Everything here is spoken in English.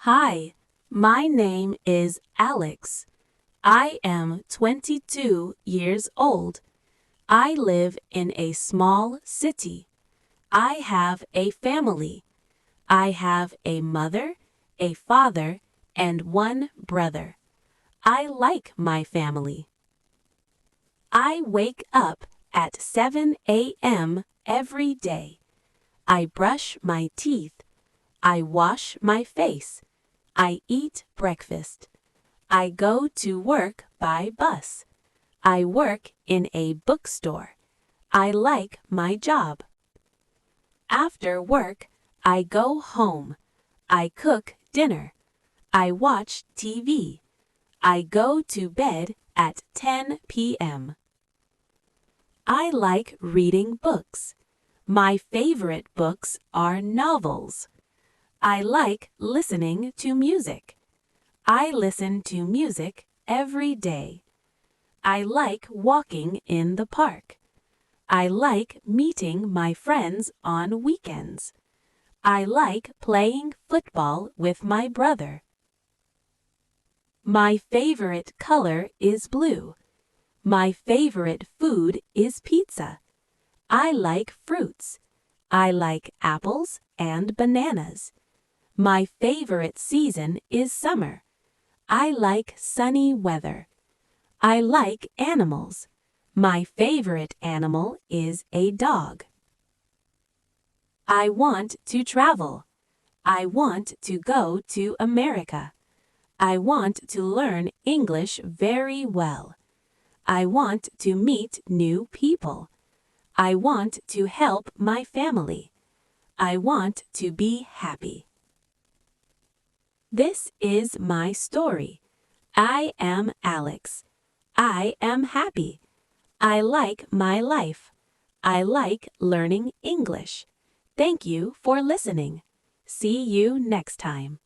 Hi, my name is Alex. I am 22 years old. I live in a small city. I have a family. I have a mother, a father, and one brother. I like my family. I wake up at 7 a.m. every day. I brush my teeth. I wash my face. I eat breakfast. I go to work by bus. I work in a bookstore. I like my job. After work, I go home. I cook dinner. I watch TV. I go to bed at 10 p.m. I like reading books. My favorite books are novels. I like listening to music. I listen to music every day. I like walking in the park. I like meeting my friends on weekends. I like playing football with my brother. My favorite color is blue. My favorite food is pizza. I like fruits. I like apples and bananas. My favorite season is summer. I like sunny weather. I like animals. My favorite animal is a dog. I want to travel. I want to go to America. I want to learn English very well. I want to meet new people. I want to help my family. I want to be happy. This is my story. I am Alex. I am happy. I like my life. I like learning English. Thank you for listening. See you next time.